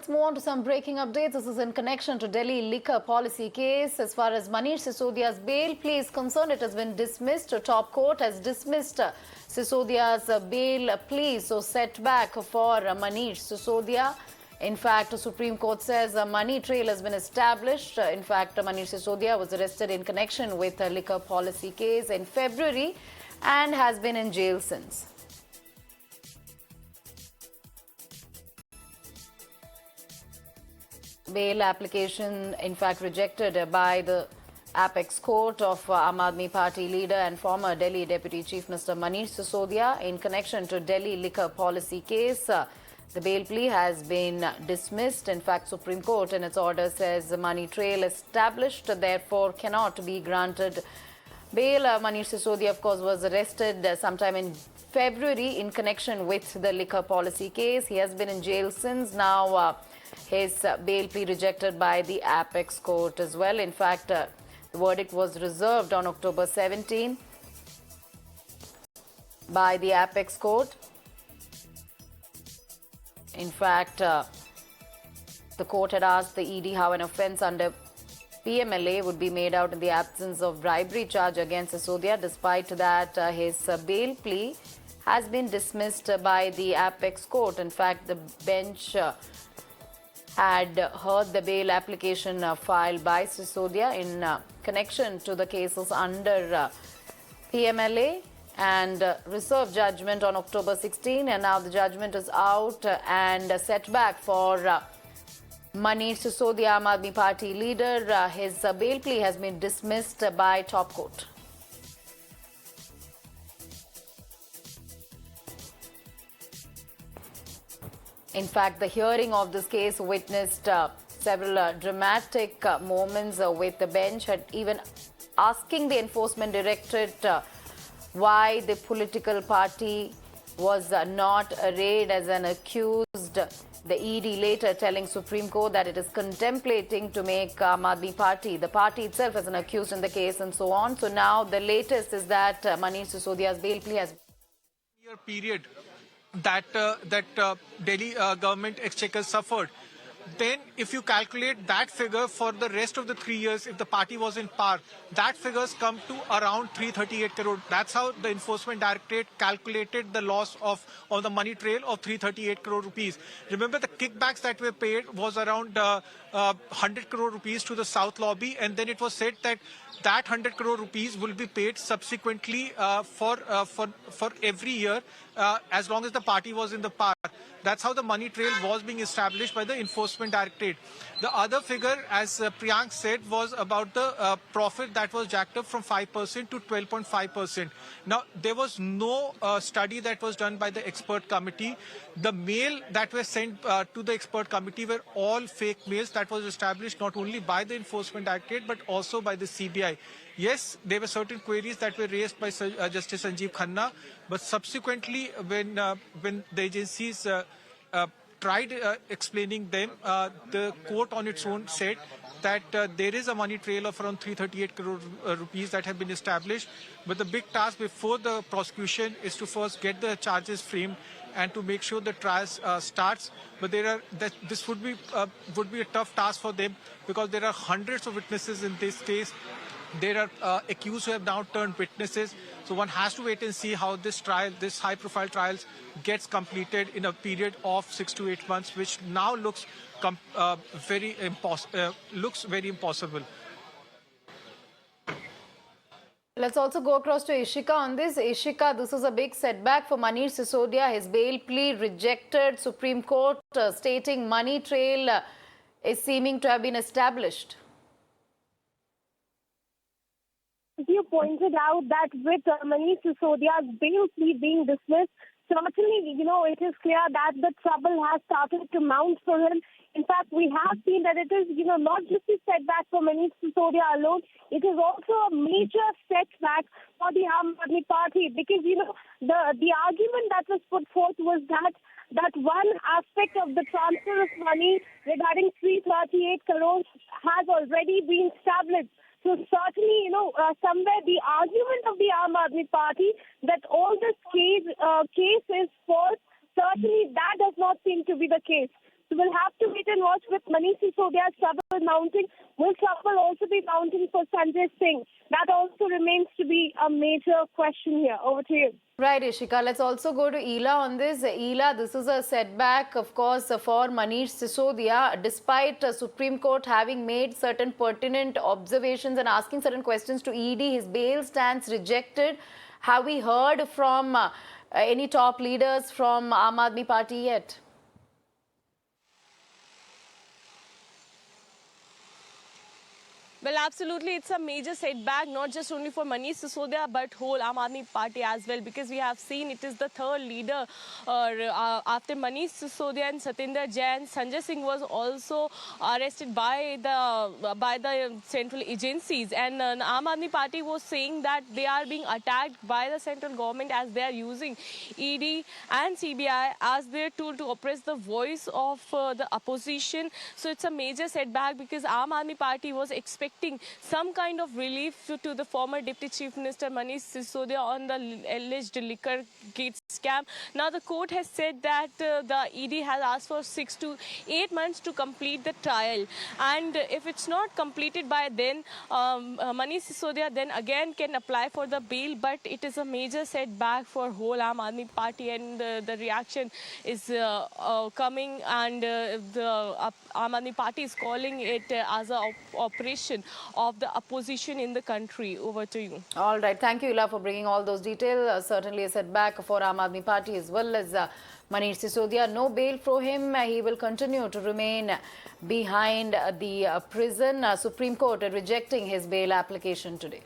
let's move on to some breaking updates. This is in connection to Delhi liquor policy case. As far as Manish Sisodia's bail plea is concerned, it has been dismissed. A top court has dismissed Sisodia's bail plea. So setback for Manish Sisodia. In fact, the Supreme Court says a money trail has been established. In fact, Manish Sisodia was arrested in connection with a liquor policy case in February and has been in jail since. Bail application, in fact, rejected by the apex court of Aam Aadmi Party leader and former Delhi Deputy Chief Minister Manish Sisodia in connection to Delhi liquor policy case. The bail plea has been dismissed. In fact, Supreme Court in its order says the money trail established, therefore cannot be granted bail. Manish Sisodia, of course, was arrested sometime in February in connection with the liquor policy case. He has been in jail since. Now, his bail plea rejected by the apex court as well. In fact, the verdict was reserved on October 17 by the apex court. In fact, the court had asked the ED how an offence under PMLA would be made out in the absence of bribery charge against Sisodia. Despite that, his bail plea has been dismissed by the apex court. In fact, the bench had heard the bail application filed by Sisodia in connection to the cases under PMLA and reserved judgment on October 16, and now the judgment is out and a setback for Manish Sisodia, Aam Aadmi Party leader. His bail plea has been dismissed by top court. In fact, the hearing of this case witnessed several dramatic moments with the bench had even asking the Enforcement Directorate why the political party was not arraigned as an accused. The ED later telling Supreme Court that it is contemplating to make Aam Aadmi Party, the party itself, as an accused in the case and so on. So now the latest is that Manish Sisodia's bail plea has period that Delhi government exchequer suffered. Then if you calculate that figure for the rest of the 3 years, if the party was in power, that figures come to around 338 crore. That's how the Enforcement Directorate calculated the loss on the money trail of 338 crore rupees. Remember, the kickbacks that were paid was around 100 crore rupees to the South Lobby, and then it was said that 100 crore rupees will be paid subsequently for every year as long as the party was in the power. That's how the money trail was being established by the Enforcement Directorate. The other figure, as Priyank said, was about the profit that was jacked up from 5% to 12.5%. Now, there was no study that was done by the expert committee. The mail that were sent to the expert committee were all fake mails that was established not only by the Enforcement Directorate but also by the CBI. Yes, there were certain queries that were raised by Justice Sanjeev Khanna, but subsequently when the agencies tried explaining them, the court on its own said that there is a money trail of around 338 crore rupees that have been established. But the big task before the prosecution is to first get the charges framed and to make sure the trial starts. But this would be a tough task for them because there are hundreds of witnesses in this case. There are accused who have now turned witnesses. So one has to wait and see how this trial, this high-profile trials, gets completed in a period of 6 to 8 months, which now looks very impossible. Let's also go across to Ishika on this. Ishika, this is a big setback for Manish Sisodia. His bail plea rejected. Supreme Court stating money trail is seeming to have been established. You pointed out that with Manish Sisodia's bail plea being dismissed, certainly, it is clear that the trouble has started to mount for him. In fact, we have seen that it is, not just a setback for Manish Sisodia alone, it is also a major setback for the Aam Aadmi Party because, the argument that was put forth was that one aspect of the transfer of money regarding 338 crores has already been established. So certainly, somewhere the argument of the Aam Aadmi Party that all this case is false, certainly that does not seem to be the case. So we'll have to wait and watch with Manish Sisodia's trouble mounting. Will trouble also be mounting for Sanjay Singh? That also remains to be a major question here. Over to you. Right, Ishika. Let's also go to Ela on this. Ela, this is a setback, of course, for Manish Sisodia, despite Supreme Court having made certain pertinent observations and asking certain questions to ED. His bail stands rejected. Have we heard from any top leaders from Aam Aadmi Party yet? Well, absolutely, it's a major setback, not just only for Manish Sisodia, but whole Aam Aadmi Party as well, because we have seen it is the third leader after Manish Sisodia and Satinder Jain. Sanjay Singh was also arrested by the central agencies, and Aam Aadmi Party was saying that they are being attacked by the central government as they are using ED and CBI as their tool to oppress the voice of the opposition. So it's a major setback because Aam Aadmi Party was expecting some kind of relief to the former Deputy Chief Minister Manish Sisodia on the alleged liquor gate scam. Now the court has said that the ED has asked for 6 to 8 months to complete the trial, and if it's not completed by then, Manish Sisodia then again can apply for the bail. But it is a major setback for whole Aam Aadmi Party, and the reaction is coming, and the Aam Aadmi Party is calling it as an operation of the opposition in the country. Over to you. All right. Thank you, Ela, for bringing all those details. Certainly a setback for Aam Aadmi Party as well as Manish Sisodia. No bail for him. He will continue to remain behind the prison. Supreme Court rejecting his bail application today.